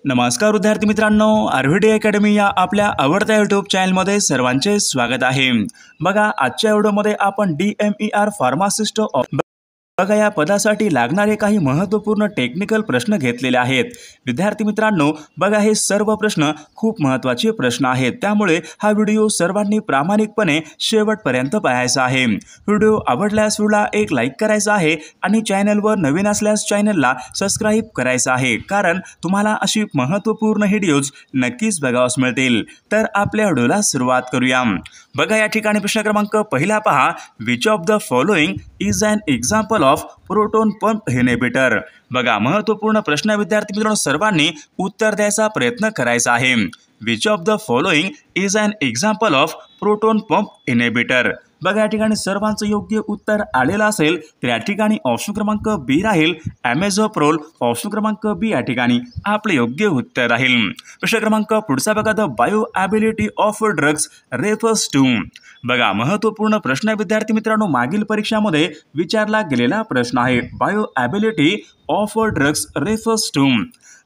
नमस्कार विद्यार्थी मित्रांनो, आरव्हीडी अकॅडमी या आपल्या आवडत्या यूट्यूब चॅनलमध्ये सर्वांचे स्वागत आहे। बघा, आजच्या व्हिडिओमध्ये आपण DMER फार्मासिस्ट बघा या पदासाठी लागणारे काही महत्त्वपूर्ण टेक्निकल प्रश्न घेतलेले आहेत। विद्यार्थी मित्रांनो, बघा हे सर्व प्रश्न खूप महत्त्वाचे प्रश्न आहेत, त्यामुळे हा व्हिडिओ सर्वांनी प्रामाणिकपणे शेवटपर्यंत पाहायचा आहे। व्हिडिओ आवडल्यास व्हिडिओला एक लाईक करायचा आहे आणि चॅनलवर नवीन असल्यास चॅनलला सबस्क्राइब करायचं आहे, कारण तुम्हाला अशी महत्त्वपूर्ण व्हिडिओज नक्कीच बघावयास मिळतील। तर आपल्या व्हिडिओला सुरुवात करूया। बघा या ठिकाणी प्रश्न क्रमांक पहिला पहा, which of the following is an example of proton pump inhibitor. बघा महत्त्वपूर्ण प्रश्न विद्यार्थी मित्रांनो, सर्वांनी उत्तर द्यायचा प्रयत्न करायचा आहे। Which of the following is an example of proton pump inhibitor. बघा या ठिकाणी सर्वांचं योग्य उत्तर आलेलं असेल तर या ठिकाणी ऑप्शन क्रमांक बी राहील ॲमेझोप्रोल। ऑप्शन क्रमांक बी या ठिकाणी आपले योग्य उत्तर राहील। प्रश्न क्रमांक पुढचा बघा, the bioavailability of drugs refers to. बघा महत्त्वपूर्ण प्रश्न विद्यार्थी मित्रांनो, मागील परीक्षामध्ये विचारला गेलेला प्रश्न आहे। Bioavailability of drugs refers to.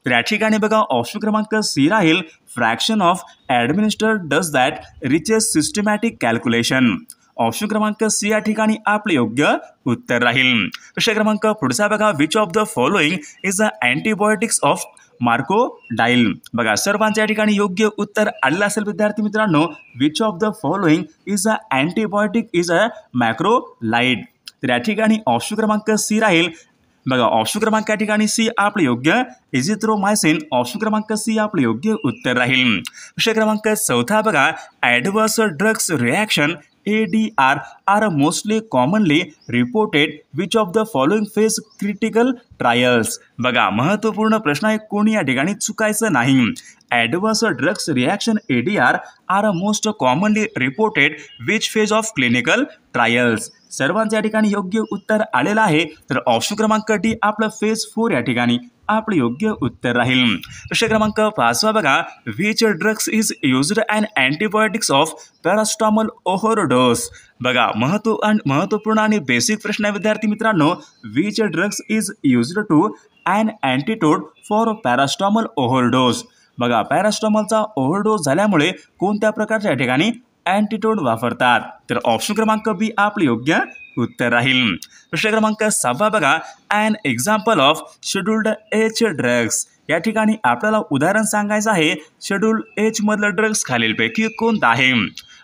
तर या ठिकाणी बघा ऑप्शन क्रमांक सी राहील fraction of administered dose that reaches systematic calculation. Option क्रमांक सी या ठिकाणी आपले योग्य उत्तर राहील। प्रश्न क्रमांक पुढचा बघा, which of the following is a antibiotics of मार्कोडाईल। बघा सर्वांच्या या ठिकाणी योग्य उत्तर आलेलं असेल विद्यार्थी मित्रांनो, which of the following is a antibiotic is a macrolide. तर या ठिकाणी ऑप्शन क्रमांक सी राहील। बघा ऑप्शन क्रमांक या ठिकाणी सी आपले योग्य इझिथ्रोमायसिन। ऑप्शन क्रमांक सी आपले योग्य उत्तर राहील। प्रश्न क्रमांक चौथा बघा, adverse drugs reaction ADR are mostly commonly reported which of the following phase critical trials। बघा महत्त्वपूर्ण प्रश्न आहे, कोणी या ठिकाणी चुकायचं नाही। Adverse drugs reaction ADR are most commonly reported which phase of clinical trials। सर्वांच्या या ठिकाणी योग्य उत्तर आलेलं आहे, तर ऑप्शन क्रमांक डी आपलं फेज 4 या ठिकाणी आपलं योग्य उत्तर राहील। प्रश्न क्रमांक 5 बघा, which drugs is used an antibiotics of paracetamol overdose. बघा महत्त्वपूर्ण आणि बेसिक प्रश्न आहे विद्यार्थी मित्रांनो, which drugs is used to an antidote for paracetamol overdose. बघा पॅरास्टामॉलचा ओव्हरडोस झाल्यामुळे कोणत्या प्रकारच्या या ठिकाणी अँटीटोड वापरतात, तर ऑप्शन क्रमांक बी आपले योग्य उत्तर राहील। प्रश्न क्रमांक 6 बघा, an example of scheduled H drugs. या ठिकाणी आपल्याला उदाहरण सांगायचं आहे, शेड्यूल एच मधलं ड्रग्स खालीलपैकी कोणतं आहे।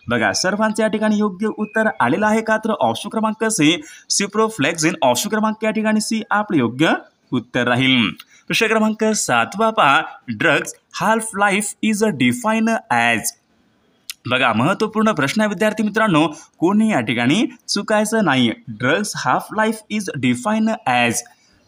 बघा सर्वांचं या ठिकाणी योग्य उत्तर आलेलं आहे का, तर ऑप्शन क्रमांक सी सिप्रोफ्लेक्झिन। ऑप्शन क्रमांक या ठिकाणी सी आपले योग्य उत्तर राहील। प्रश्न क्रमांक 7 पहा, drugs half life is define as. बघा महत्त्वपूर्ण प्रश्न आहे विद्यार्थी मित्रांनो, कोणी या ठिकाणी चुकायचं नाही। Drugs half life is define as.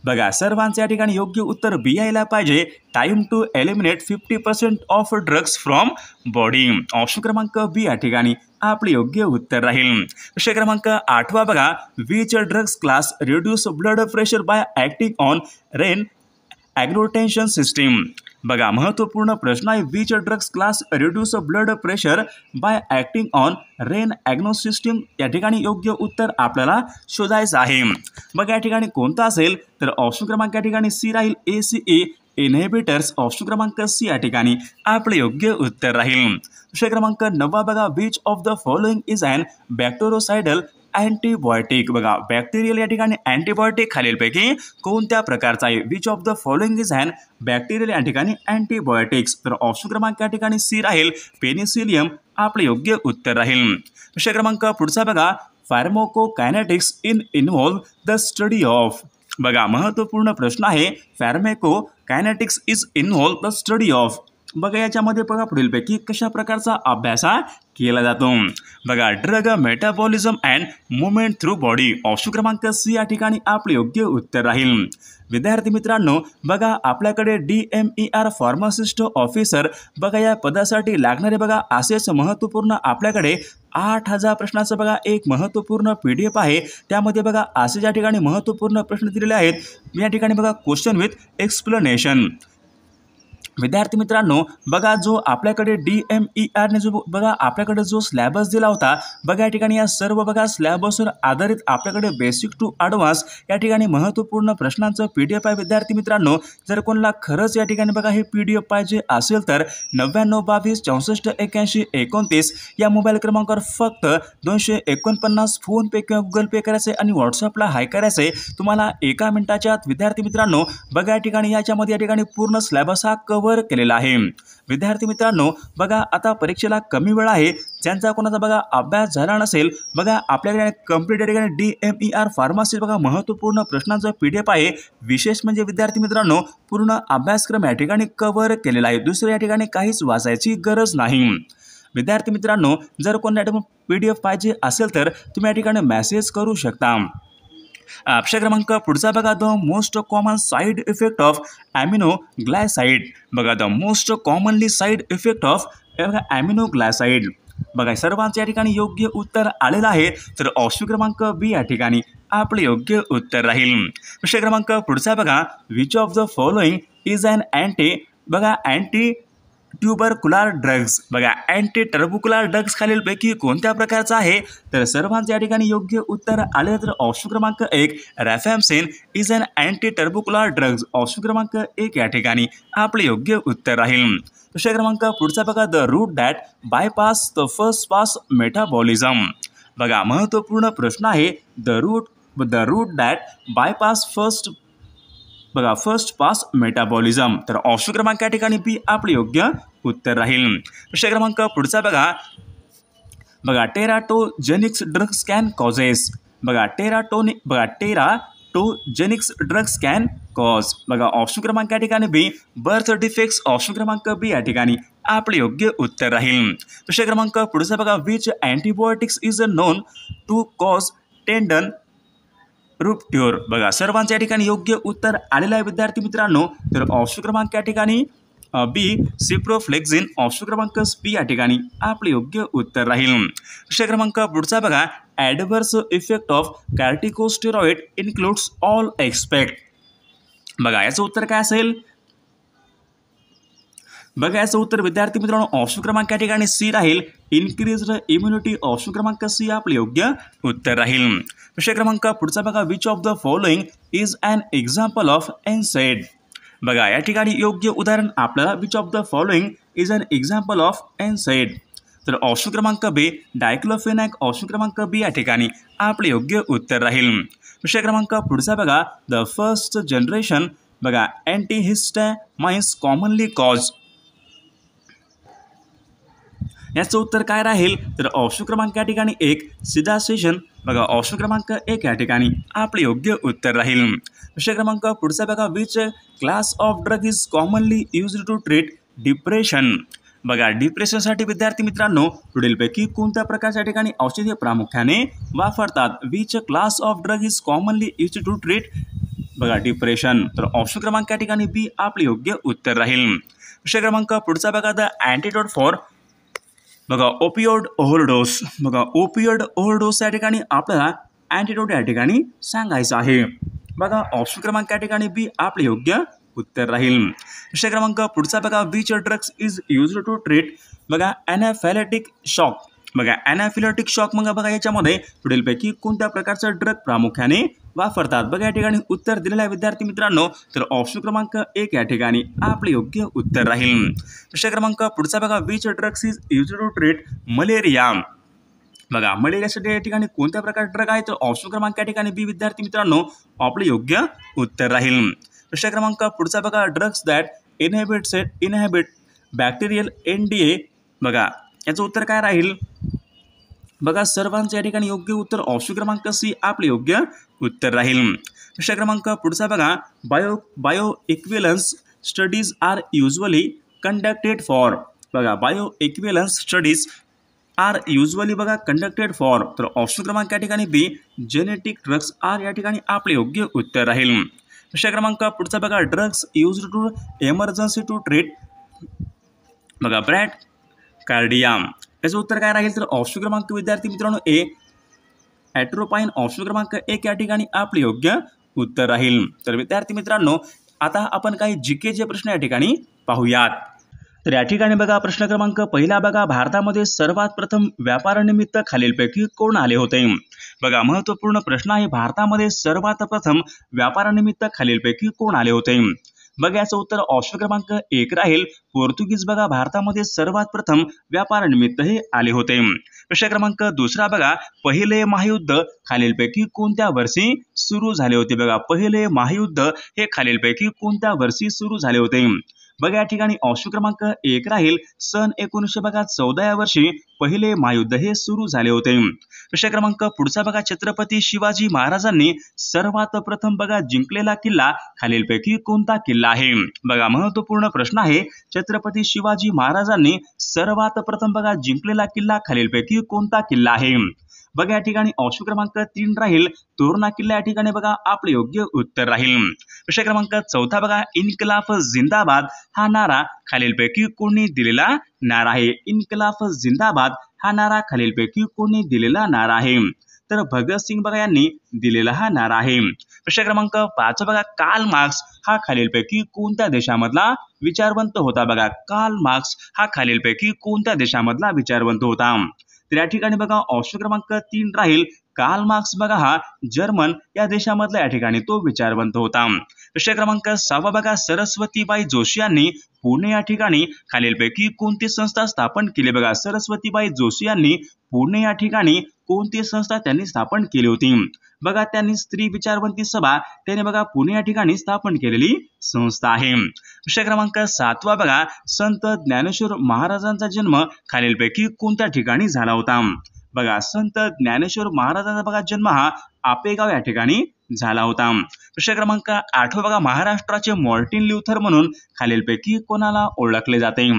बघा सर्वांचं या ठिकाणी योग्य उत्तर बी यायला पाहिजे, time to eliminate 50% of drugs from body. Option क्रमांक बी या ठिकाणी आपले योग्य उत्तर राहील। प्रश्न क्रमांक 8 बघा, which drugs class reduce blood pressure by acting on renin angiotensin system. बघा महत्त्वपूर्ण प्रश्न आहे, which drugs class reduce blood pressure by acting on renin ॲग्नो सिस्टीम। या ठिकाणी योग्य उत्तर आपल्याला शोधायचं आहे। बघा या ठिकाणी कोणतं असेल, तर ऑप्शन क्रमांक या ठिकाणी सी राहील ACE इनहिबिटर्स। ऑप्शन क्रमांक सी या ठिकाणी आपले योग्य उत्तर राहील। प्रश्न क्रमांक 9 बघा, which of the following is an bactericidal antibiotic. बघा बॅक्टेरियल या ठिकाणी अँटीबायोटिक खालीलपैकी कोणत्या प्रकारचा आहे। Which of the following is an bacterial या ठिकाणी अँटीबायोटिक्स, तर ऑप्शन क्रमांक या ठिकाणी सी राहील पेनिसिलियम आपले योग्य उत्तर राहील। प्रश्न क्रमांक पुढचा बघा, pharmacokinetics involve the study of. बघा महत्त्वपूर्ण प्रश्न आहे, pharmacokinetics is involve the study of. बघा याच्यामध्ये बघा पुढीलपैकी कशा प्रकारचा अभ्यास केला जातो। बघा drug metabolism and movement through body. Option क्रमांक सी या ठिकाणी आपले योग्य उत्तर राहील। विद्यार्थी मित्रांनो, बघा आपल्याकडे DMER फार्मासिस्ट ऑफिसर बघा या पदासाठी लागणारे बघा असेच महत्त्वपूर्ण आपल्याकडे 8000 प्रश्नाचं बघा एक महत्त्वपूर्ण PDF आहे। त्यामध्ये बघा असे या ठिकाणी महत्त्वपूर्ण प्रश्न दिलेले आहेत। या ठिकाणी बघा क्वेश्चन विथ एक्सप्लेनेशन। विद्यार्थी मित्रांनो, बघा जो आपल्याकडे DMER ने जो बघा आपल्याकडे जो सिलेबस दिला होता, बघा या ठिकाणी या सर्व बघा सिलेबसवर आधारित आपल्याकडे बेसिक टू ॲडव्हान्स या ठिकाणी महत्त्वपूर्ण प्रश्नांचं PDF आहे. विद्यार्थी मित्रांनो, जर कोणाला खरंच या ठिकाणी बघा हे PDF पाहिजे असेल तर 9922 64 81 29 या मोबाईल क्रमांकावर फक्त 249 फोनपे किंवा गुगल पे करायचे आणि व्हॉट्सअपला हाय करायचे. तुम्हाला 1 मिनिटाच्या आत विद्यार्थी मित्रांनो, बघा या ठिकाणी याच्यामध्ये या ठिकाणी पूर्ण सिलेबस हा कव्हर केलेला आहे. विद्यार्थी मित्रांनो, बघा आता परीक्षेला कमी वेळ आहे. ज्यांचा कोणाचा बघा अभ्यास झाला नसेल, बघा आपल्याकडे कंप्लीट या ठिकाणी DMER फार्मसी बघा महत्त्वपूर्ण प्रश्नांचं PDF आहे. विशेष म्हणजे विद्यार्थी मित्रांनो, पूर्ण अभ्यासक्रम या ठिकाणी कव्हर केलेला आहे. दुसऱ्या या ठिकाणी काहीच वाचायची गरज नाही. विद्यार्थी मित्रांनो, जर कोणाला PDF पाहिजे असेल तर तुम्ही या ठिकाणी मेसेज करू शकता. अक्षर क्रमांक पुढचा बघा, the most common side effect of ॲमिनो ग्लायसाइड. बघा the most commonly side effect of ॲमिनो ग्लायसाइड. बघा सर्वांचं या ठिकाणी योग्य उत्तर आलेलं आहे. तर ऑप्शन क्रमांक B या ठिकाणी आपले योग्य उत्तर राहील. विषय क्रमांक पुढचा बघा, which of the following is an anti tubercular drugs. बघा अँटी टर्बुकुलर ड्रग्स खालीलपैकी कोणत्या प्रकारचा आहे? तर सर्वांचे या ठिकाणी योग्य उत्तर आले. तर ऑप्शन क्रमांक 1 rifampicin is an anti tubercular drugs. Option क्रमांक 1 या ठिकाणी आपले योग्य उत्तर राहील. विषय क्रमांक पुढचा बघा, the route that bypass the first pass metabolism. बघा महत्त्वपूर्ण प्रश्न आहे. The route that bypass first pass metabolism. तर ऑप्शन क्रमांक या ठिकाणी B आपले योग्य उत्तर राहील. विषय क्रमांक पुढचा बघा टेराटोजेनिक्स ड्रग्स कॅन कॉजेस. बघा टेराटोजेनिक्स ड्रग्स कॅन कॉज. बघा ऑप्शन क्रमांक या ठिकाणी B बर्थ डिफेक्ट्स. ऑप्शन क्रमांक B या ठिकाणी आपले योग्य उत्तर राहील. विषय क्रमांक पुढचा बघा, which antibiotics is known to cause tendon rupture. बघा सर्वांचं या ठिकाणी योग्य उत्तर आलेलं आहे. विद्यार्थी मित्रांनो, तर ऑप्शन क्रमांक या ठिकाणी B सिप्रोफ्लेक्झिन. ऑप्शन क्रमांक B या ठिकाणी आपले योग्य उत्तर राहील. विषय क्रमांक पुढचा बघा, adverse effect of corticosteroid includes all expect. बघा याचं उत्तर काय असेल? बघा याचं उत्तर विद्यार्थी मित्रांनो ऑप्शन क्रमांक या ठिकाणी C राहील, इन्क्रीज्ड इम्युनिटी. ऑप्शन क्रमांक C आपले योग्य उत्तर राहील. विषय क्रमांक पुढचा बघा, which of the following is an example of NSAID. बघा या ठिकाणी योग्य उदाहरण आपल्याला which of the following is an example of NSAID. तर ऑप्शन क्रमांक B डायक्लोफेनॅक. ऑप्शन क्रमांक B या ठिकाणी आपले योग्य उत्तर राहील. विषय क्रमांक पुढचा बघा, द फर्स्ट जनरेशन बघा अँटीहिस्टॅमाइन्स कॉमनली कॉज. याचं उत्तर काय राहील? तर ऑप्शन क्रमांक या ठिकाणी 1 सिडासेशन. बघा ऑप्शन क्रमांक 1 या ठिकाणी आपले योग्य उत्तर राहील. विषय क्रमांक पुढचा बघा, which class of drug is commonly used to treat depression. बघा डिप्रेशनसाठी विद्यार्थी मित्रांनो पुढीलपैकी कोणत्या प्रकारच्या ठिकाणी औषधे प्रामुख्याने वापरतात? Which class of drug is commonly used to treat बघा डिप्रेशन. तर ऑप्शन क्रमांक या ठिकाणी B आपले योग्य उत्तर राहील. विषय क्रमांक पुढचा बघा, द अँटीडोट फॉर बघा ओपियोड ओव्हरडोस. बघा ओपियोड ओव्हरडोस या ठिकाणी आपल्याला अँटीडोट या ठिकाणी सांगायचं आहे. बघा ऑप्शन क्रमांक या ठिकाणी B आपले योग्य उत्तर राहील. विषय क्रमांक पुढचा बघा, which drugs is used to treat बघा ॲनाफिलॅटिक शॉक. बघा ॲनाफिलॅटिक शॉक मग बघा याच्यामध्ये पुढीलपैकी कोणत्या प्रकारचं ड्रग प्रामुख्याने वापरतात? बघा या ठिकाणी उत्तर दिलेलं आहे विद्यार्थी मित्रांनो. तर ऑप्शन क्रमांक 1 या ठिकाणी आपले योग्य उत्तर राहील. विषय क्रमांक पुढचा बघा, which drugs is used to treat malaria. बघा मलेरियासाठी या ठिकाणी कोणत्या प्रकारचे ड्रग आहे? तर ऑप्शन क्रमांक या ठिकाणी B विद्यार्थी मित्रांनो आपले योग्य उत्तर राहील. विषय क्रमांक पुढचा बघा, ड्रग्स दॅट इनहॅबिट बॅक्टेरियल NDA. बघा याचं उत्तर काय राहील? बघा सर्वांचं या ठिकाणी योग्य उत्तर ऑप्शन क्रमांक C आपले योग्य उत्तर राहील. विषय क्रमांक पुढचा बघा, bioequivalence studies are usually conducted for. बघा bioequivalence studies are usually बघा कंडक्टेड फॉर. तर ऑप्शन क्रमांक या ठिकाणी B जेनेटिक ड्रग्स आर या ठिकाणी आपले योग्य उत्तर राहील. विषय क्रमांक पुढचा बघा, drugs used to emergency to treat बघा ब्रॅड कार्डिया. याचं उत्तर काय राहील? तर ऑप्शन क्रमांक विद्यार्थी मित्रांनो A ॲट्रोपाइन. ऑप्शन क्रमांक 1 या ठिकाणी आपले योग्य उत्तर राहील. तर विद्यार्थी मित्रांनो आता आपण काही जीकेचे प्रश्न या ठिकाणी पाहूयात। तर या ठिकाणी बघा प्रश्न क्रमांक पहिला बघा, भारतामध्ये सर्वात प्रथम व्यापारानिमित्त खालीलपैकी कोण आले होते? बघा महत्त्वपूर्ण प्रश्न आहे, भारतामध्ये सर्वात प्रथम व्यापारानिमित्त खालीलपैकी कोण आले होते? बघा याचं उत्तर ऑप्शन क्रमांक 1 राहील, पोर्तुगीज बघा भारतामध्ये सर्वात प्रथम व्यापारानिमित्त हे आले होते। प्रश्न क्रमांक दुसरा बघा, पहिले महायुद्ध खालीलपैकी कोणत्या वर्षी सुरू झाले होते? बघा पहिले महायुद्ध हे खालीलपैकी कोणत्या वर्षी सुरू झाले होते? बघा या ठिकाणी ऑप्शन क्रमांक 1 राहील, सन 1914 या वर्षी पहिले महायुद्ध हे सुरू झाले होते। प्रश्न क्रमांक पुढचा बघा, छत्रपती शिवाजी महाराजांनी सर्वात प्रथम बघा जिंकलेला किल्ला खालीलपैकी कोणता किल्ला आहे? बघा महत्त्वपूर्ण प्रश्न आहे, छत्रपती शिवाजी महाराजांनी सर्वात प्रथम बघा जिंकलेला किल्ला खालीलपैकी कोणता किल्ला आहे? बघा या ठिकाणी ऑप्शन क्रमांक 3 राहील, तोरणा किल्ला या ठिकाणी बघा आपले योग्य उत्तर राहील। प्रश्न क्रमांक चौथा बघा, इन्कलाब जिंदाबाद हा नारा खालीलपैकी कोणी दिलेला नारा आहे? इन्कलाब जिंदाबाद हा नारा खालीलपैकी कोणी दिलेला नारा आहे? तर भगतसिंग बघा यांनी दिलेला हा नारा आहे। प्रश्न क्रमांक 5 बघा, कार्ल मार्क्स हा खालीलपैकी कोणत्या देशामधला विचारवंत होता? बघा कार्ल मार्क्स हा खालीलपैकी कोणत्या देशामधला विचारवंत होता? तर या ठिकाणी बघा ऑप्शन क्रमांक 3 राहील, कार्ल मार्क्स बघा हा जर्मन या देशामधला या ठिकाणी तो विचारवंत होता। प्रश्न क्रमांक 6 बघा, सरस्वतीबाई जोशी यांनी पुणे या ठिकाणी खालीलपैकी कोणती संस्था स्थापन केली? बघा सरस्वतीबाई जोशी यांनी पुणे या ठिकाणी कोणती संस्था त्यांनी स्थापन केली होती? बघा त्यांनी स्त्री विचारवंती सभा त्याने बघा पुणे या ठिकाणी स्थापन केलेली संस्था आहे। प्रश्न क्रमांक 7 बघा, संत ज्ञानेश्वर महाराजांचा जन्म खालीलपैकी कोणत्या ठिकाणी झाला होता? बघा संत ज्ञानेश्वर महाराजांचा बघा जन्म हा आपेगाव या ठिकाणी झाला होता। प्रश्न क्रमांक 8 बघा, महाराष्ट्राचे मार्टिन ल्युथर म्हणून खालीलपैकी कोणाला ओळखले जाते?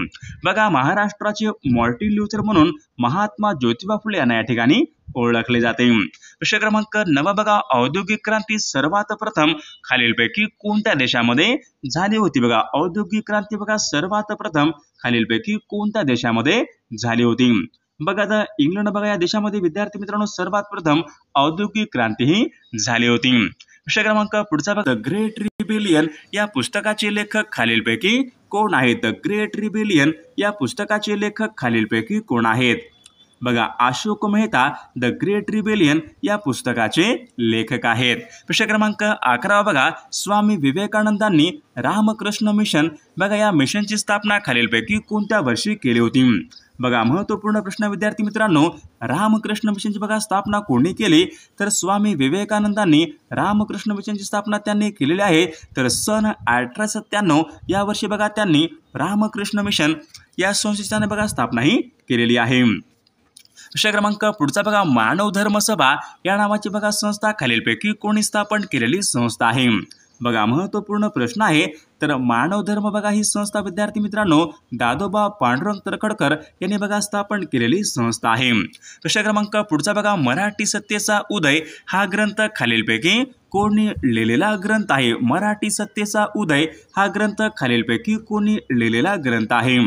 बघा महाराष्ट्राचे मार्टिन ल्युथर म्हणून महात्मा ज्योतिबा फुले यांना या ठिकाणी ओळखले जाते। प्रश्न क्रमांक 9 बघा, औद्योगिक क्रांती सर्वात प्रथम खालीलपैकी कोणत्या देशामध्ये झाली होती? बघा औद्योगिक क्रांती बघा सर्वात प्रथम खालीलपैकी कोणत्या देशामध्ये झाली होती? बघा आता इंग्लंड बघा या देशामध्ये विद्यार्थी मित्रांनो सर्वात प्रथम औद्योगिक क्रांती ही झाली होती। प्रश्न क्रमांक पुढचा बघा, द ग्रेट रिबेलियन या पुस्तकाचे लेखक खालीलपैकी कोण आहेत? द ग्रेट रिबेलियन या पुस्तकाचे लेखक खालीलपैकी कोण आहेत? बघा Ashok Mehta the great rebellion या पुस्तकाचे लेखक आहेत। प्रश्न क्रमांक 11 बघा, स्वामी विवेकानंदांनी रामकृष्ण मिशन बघा या मिशनची स्थापना खालीलपैकी कोणत्या वर्षी केली होती? बघा महत्त्वपूर्ण प्रश्न विद्यार्थी मित्रांनो, रामकृष्ण मिशनची बघा स्थापना कोणी केली? तर स्वामी विवेकानंदांनी रामकृष्ण मिशनची स्थापना त्यांनी केलेली आहे। तर सन 1897 या वर्षी बघा त्यांनी रामकृष्ण मिशन या संस्थेने बघा स्थापना ही केलेली आहे। प्रश्न क्रमांक पुढचा बघा, मानव धर्म सभा या नावाची बघा संस्था खालीलपैकी कोणी स्थापन केलेली संस्था आहे? बघा महत्त्वपूर्ण प्रश्न आहे, तर मानव धर्म बघा ही संस्था विद्यार्थी मित्रांनो दादोबा पांडुरंग तर्खडकर यांनी बघा स्थापन केलेली संस्था आहे। प्रश्न क्रमांक पुढचा बघा, मराठी सत्तेचा उदय हा ग्रंथ खालीलपैकी कोणी लिहिलेला ग्रंथ आहे? मराठी सत्तेचा उदय हा ग्रंथ खालीलपैकी कोणी लिहिलेला ग्रंथ आहे?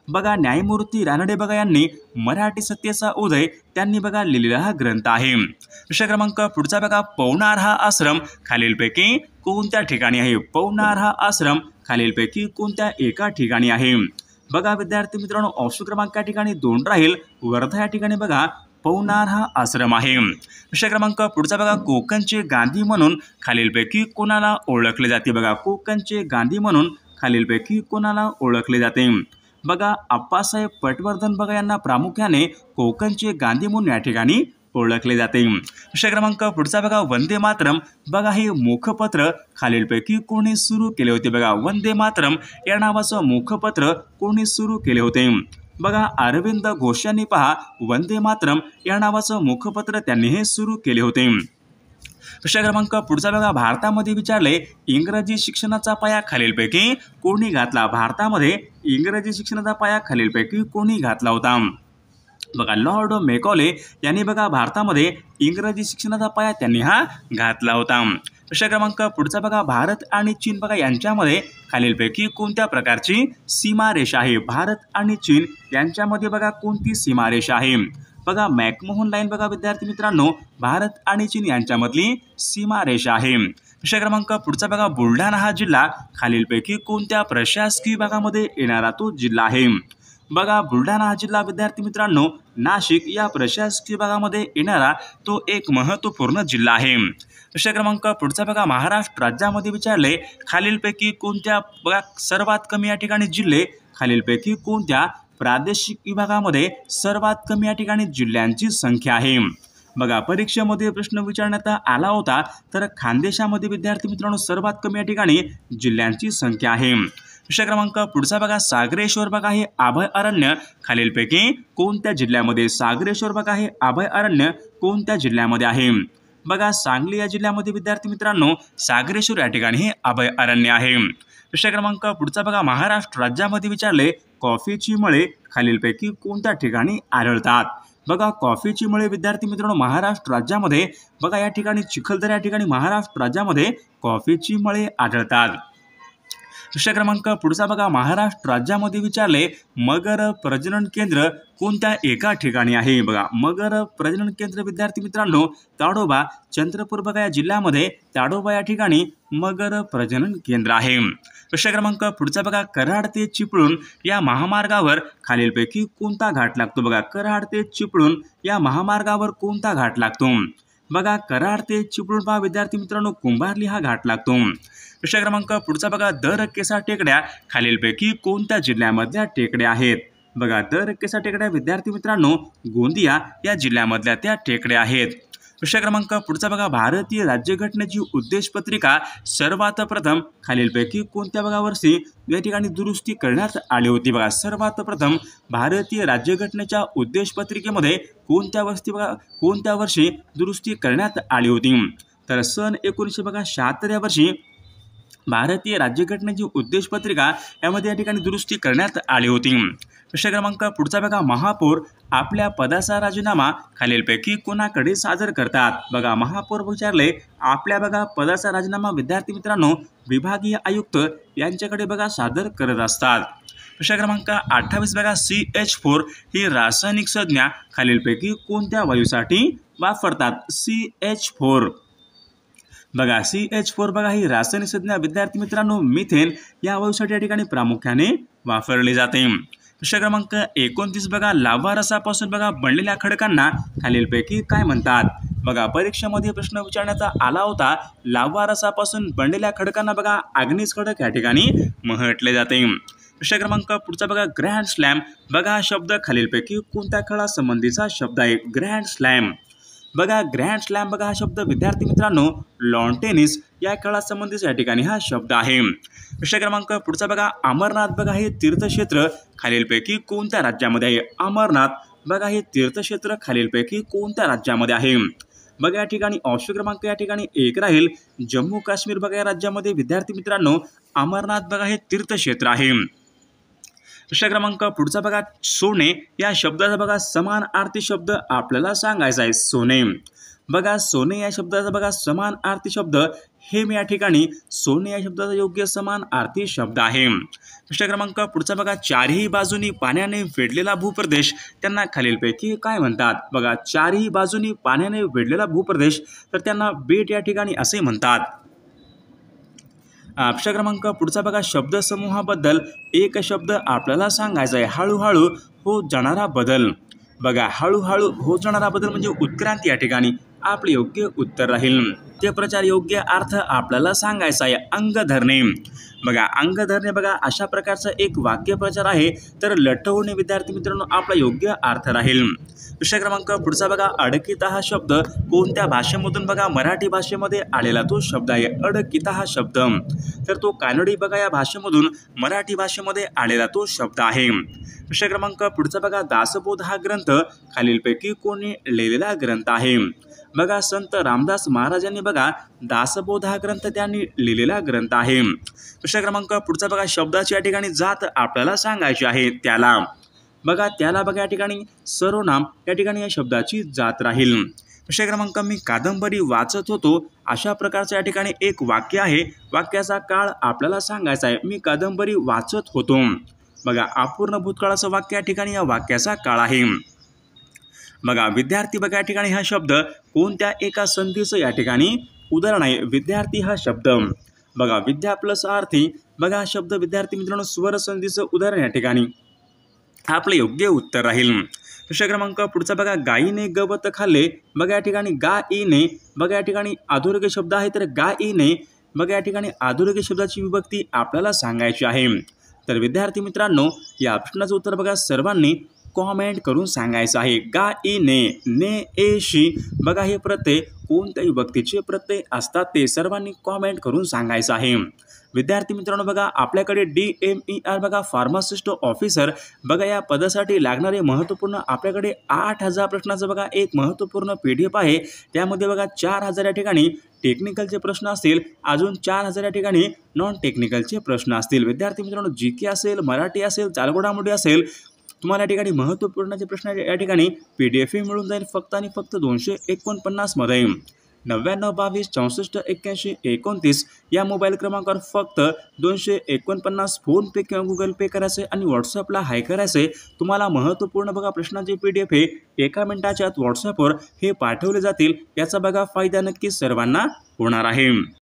बघा न्यायमूर्ती रानडे बघा यांनी मराठी सत्तेचा उदय त्यांनी बघा लिहिलेला हा ग्रंथ आहे। प्रश्न क्रमांक पुढचा बघा, पवनार हा आश्रम खालीलपैकी कोणत्या ठिकाणी आहे? पवनार हा आश्रम खालीलपैकी कोणत्या एका ठिकाणी आहे? बघा विद्यार्थी मित्रांनो ऑप्शन क्रमांक या ठिकाणी 2 राहील, वर्धा या ठिकाणी बघा पवनार हा आश्रम आहे। प्रश्न क्रमांक पुढचा बघा, कोकणचे गांधी म्हणून खालीलपैकी कोणाला ओळखले जाते? बघा कोकणचे गांधी म्हणून खालीलपैकी कोणाला ओळखले जाते? बघा अप्पासाहेब पटवर्धन बघा यांना प्रामुख्याने कोकणचे गांधी म्हणून या ठिकाणी ओळखले जाते। प्रश्न क्रमांक पुढचा बघा, वंदे मातरम बघा हे मुखपत्र खालीलपैकी कोणी सुरू केले होते? बघा वंदे मातरम या नावाचं मुखपत्र कोणी सुरू केले होते? बघा अरविंद घोष यांनी पहा वंदे मातरम या नावाचं मुखपत्र त्यांनी हे सुरू केले होते। प्रश्न क्रमांक पुढचा बघा, भारतामध्ये विचारले इंग्रजी शिक्षणाचा पाया खालीलपैकी कोणी घातला? भारतामध्ये इंग्रजी शिक्षणाचा पाया खालीलपैकी कोणी घातला होता? बघा लॉर्ड मेकॉले यांनी बघा भारतामध्ये इंग्रजी शिक्षणाचा पाया त्यांनी हा घातला होता। प्रश्न क्रमांक पुढचा बघा, भारत आणि चीन बघा यांच्यामध्ये खालीलपैकी कोणत्या प्रकारची सीमारेषा आहे? भारत आणि चीन यांच्यामध्ये बघा कोणती सीमारेषा आहे? बघा मॅकमोहन लाईन बघा विद्यार्थी मित्रांनो भारत आणि चीन यांच्यामधली सीमारेषा आहे। विषय क्रमांक पुढचा बघा, बुलढाणा हा जिल्हा खालीलपैकी कोणत्या प्रशासकीय विभागामध्ये येणारा तो जिल्हा आहे? बघा, बुलढाणा हा जिल्हा विद्यार्थी मित्रांनो नाशिक या प्रशासकीय विभागामध्ये येणारा तो एक महत्त्वपूर्ण जिल्हा आहे. विषय क्रमांक पुढचा बघा, महाराष्ट्र राज्यामध्ये विचारले खालीलपैकी कोणत्या बघा सर्वात कमी या ठिकाणी जिल्हे खालीलपैकी कोणत्या प्रादेशिक विभागामध्ये सर्वात कमी या ठिकाणी जिल्ह्यांची संख्या आहे? बघा, परीक्षेमध्ये प्रश्न विचारण्यात आला होता, तर खानदेशामध्ये विद्यार्थी मित्रांनो सर्वात कमी या ठिकाणी जिल्ह्यांची संख्या आहे. विषय क्रमांक पुढचा बघा, सागरेश्वर बघा हे अभयारण्य खालीलपैकी कोणत्या जिल्ह्यामध्ये? सागरेश्वर बघा हे अभयारण्य कोणत्या जिल्ह्यामध्ये आहे? बघा, सांगली या जिल्ह्यामध्ये विद्यार्थी मित्रांनो सागरेश्वर या ठिकाणी हे अभयारण्य आहे. विषय क्रमांक पुढचा बघा, महाराष्ट्र राज्यामध्ये विचारले कॉफीची मळे खालीलपैकी कोणत्या ठिकाणी आढळतात? बघा, कॉफीची मळे विद्यार्थी मित्रांनो महाराष्ट्र राज्यामध्ये बघा या ठिकाणी चिखलदरा या ठिकाणी महाराष्ट्र राज्यामध्ये कॉफीची मळे आढळतात. विषय क्रमांक पुढचा बघा, महाराष्ट्र राज्यामध्ये विचारले मगर प्रजनन केंद्र कोणत्या एका ठिकाणी आहे? बघा, मगर प्रजनन केंद्र विद्यार्थी मित्रांनो ताडोबा चंद्रपूर बघा या जिल्ह्यामध्ये ताडोबा या ठिकाणी मगर प्रजनन केंद्र आहे. विषय क्रमांक पुढचा बघा, कराड ते चिपळूण या महामार्गावर खालीलपैकी कोणता घाट लागतो? बघा, कराड ते चिपळूण या महामार्गावर कोणता घाट लागतो? बघा, कराड ते चिपळूण पहा विद्यार्थी मित्रांनो कुंभारली हा घाट लागतो. विषय क्रमांक पुढचा बघा, दर केसा टेकड्या खालीलपैकी कोणत्या जिल्ह्यामधल्या टेकड्या आहेत? बघा, दर केसा टेकड्या विद्यार्थी मित्रांनो गोंदिया या जिल्ह्यामधल्या त्या टेकड्या आहेत. विषय क्रमांक पुढचा बघा, भारतीय राज्यघटनेची उद्देशपत्रिका सर्वात प्रथम खालीलपैकी कोणत्या बघा वर्षी या ठिकाणी दुरुस्ती करण्यात आली होती? बघा, सर्वात प्रथम भारतीय राज्यघटनेच्या उद्देशपत्रिकेमध्ये कोणत्या वर्षी दुरुस्ती करण्यात आली होती? तर सन 1976 या वर्षी भारतीय राज्यघटनेची उद्देशपत्रिका यामध्ये या ठिकाणी दुरुस्ती करण्यात आली होती. विषय क्रमांक पुढचा बघा, महापौर आपल्या पदाचा राजीनामा खालीलपैकी कोणाकडे सादर करतात? बघा, महापौर विचारले आपल्या बघा पदाचा राजीनामा विद्यार्थी मित्रांनो विभागीय आयुक्त यांच्याकडे बघा सादर करत असतात. विषय क्रमांक 28 बघा, CH4 ही रासायनिक संज्ञा खालीलपैकी कोणत्या वायूसाठी वापरतात? CH4 बघा, CH4 बघा ही रासायनिक संज्ञा विद्यार्थी मित्रांनो मिथेन या वायूसाठी या ठिकाणी प्रामुख्याने वापरली जाते. विषय क्रमांक 29 बघा, लाव्हा रसापासून बघा बनलेल्या खडकांना खालीलपैकी काय म्हणतात? बघा, परीक्षेमध्ये प्रश्न विचारण्यात आला होता, लाव्हा रसापासून बनलेल्या खडकांना बघा अग्निज खडक या ठिकाणी म्हटले जाते. विषय क्रमांक पुढचा बघा, ग्रँड स्लॅम बघा हा शब्द खालीलपैकी कोणत्या खेळा संबंधीचा शब्द आहे? ग्रँड स्लॅम बघा, ग्रँड स्लॅम बघा हा शब्द विद्यार्थी मित्रांनो लॉन टेनिस या खेळासंबंधीचा या ठिकाणी हा शब्द आहे. विषय क्रमांक पुढचा बघा, अमरनाथ बघा हे तीर्थक्षेत्र खालीलपैकी कोणत्या राज्यामध्ये आहे? अमरनाथ बघा हे तीर्थक्षेत्र खालीलपैकी कोणत्या राज्यामध्ये आहे? बघा, या ठिकाणी ऑप्शन क्रमांक या ठिकाणी 1 राहील. जम्मू काश्मीर बघा या राज्यामध्ये विद्यार्थी मित्रांनो अमरनाथ बघा हे तीर्थक्षेत्र आहे. विषय क्रमांक पुढचा बघा, सोने या शब्दाचा बघा समानार्थी शब्द आपल्याला सांगायचा आहे. सोने बघा, सोने या शब्दाचा बघा समानार्थी शब्द हेम या ठिकाणी सोने या शब्दाचा योग्य समानार्थी शब्द आहे. विषय क्रमांक पुढचा बघा, चारही बाजूनी पाण्याने वेढलेला भूप्रदेश त्यांना खालीलपैकी काय म्हणतात? बघा, चारही बाजूनी पाण्याने वेढलेला भूप्रदेश तर त्यांना बेट या ठिकाणी असे म्हणतात. विषय क्रमांक पुढचा बघा, शब्दसमूहाबद्दल एक शब्द आपल्याला सांगायचा आहे. हळूहळू होत जाणारा बदल बघा, हळूहळू होत जाणारा बदल म्हणजे उत्क्रांती या ठिकाणी आपले योग्य उत्तर राहील. ते प्रचार योग्य अर्थ आपल्याला सांगायचा आहे. अंग धरणे बघा, अंग धरणे बघा अशा प्रकारचा एक वाक्यप्रचार आहे, तर लटवणे विद्यार्थी मित्रांनो आपला योग्य अर्थ राहील. विषय क्रमांक पुढचा बघा, अडकिता हा शब्द कोणत्या भाषेमधून बघा मराठी भाषेमध्ये आलेला तो शब्द आहे. अडकिता हा शब्द तर तो कानडी बघा या भाषेमधून मराठी भाषेमध्ये आलेला तो शब्द आहे. विषय क्रमांक पुढचा बघा, दासबोध हा ग्रंथ खालीलपैकी कोणी लिहिलेला ग्रंथ आहे? बघा, संत रामदास महाराजांनी बघा दासबोध हा ग्रंथ त्यांनी लिहिलेला ग्रंथ आहे. विषय क्रमांक पुढचा बघा, शब्दाची या ठिकाणी जात आपल्याला सांगायची आहे. त्याला बघा, त्याला बघा या ठिकाणी सर्वनाम या ठिकाणी या शब्दाची जात राहील. विषय क्रमांक, मी कादंबरी वाचत होतो अशा प्रकारचं या ठिकाणी एक वाक्य आहे. वाक्याचा काळ आपल्याला सांगायचा आहे. मी कादंबरी वाचत होतो बघा, अपूर्ण भूतकाळाचं वाक्य या ठिकाणी या वाक्याचा काळ आहे. बघा, विद्यार्थी बघा या ठिकाणी हा शब्द कोणत्या एका संधीचं या ठिकाणी उदाहरण आहे विद्यार्थी हा शब्द. बघा विद्या प्लस आर्थी, बघा हा शब्द विद्यार्थी मित्रांनो स्वर संधीचं उदाहरण या ठिकाणी आपलं योग्य उत्तर राहील. प्रश्न क्रमांक पुढचा बघा गायीने गवत खाल्ले. बघा या ठिकाणी गायीने, बघा या ठिकाणी अधोरेखित शब्द आहे तर गायीने, बघा या ठिकाणी अधोरेखित शब्दाची विभक्ती आपल्याला सांगायची आहे. तर विद्यार्थी मित्रांनो या प्रश्नाचं उत्तर बघा सर्वांनी कॉमेंट करून सांगायचं आहे. गायीने, ने एशी, बघा हे प्रत्यय कोणत्या विभक्तीचे प्रत्यय असतात ते सर्वांनी कॉमेंट करून सांगायचं आहे. विद्यार्थी मित्रांनो बघा आपल्याकडे DMER बघा फार्मासिस्ट ऑफिसर, बघा या पदासाठी लागणारे महत्त्वपूर्ण आपल्याकडे 8000 प्रश्नाचं बघा एक महत्त्वपूर्ण PDF आहे. त्यामध्ये बघा 4000 या ठिकाणी टेक्निकलचे प्रश्न असतील, अजून 4000 या ठिकाणी नॉन टेक्निकलचे प्रश्न असतील. विद्यार्थी मित्रांनो GK असेल, मराठी असेल, चालघोडामोडी असेल, तुम्हाला या ठिकाणी महत्त्वपूर्ण प्रश्न या ठिकाणी PDF मिळून जाईल फक्त आणि फक्त 249 मध्ये. 99 22 64 81 29 या मोबाईल क्रमांकावर फक्त 249 फोनपे किंवा गुगल पे करायचे आणि व्हॉट्सअपला हाय करायचे. तुम्हाला महत्त्वपूर्ण बघा प्रश्नाचे PDF हे एका मिनिटाच्या आत व्हॉट्सअपवर हे पाठवले जातील. याचा बघा फायदा नक्कीच सर्वांना होणार आहे.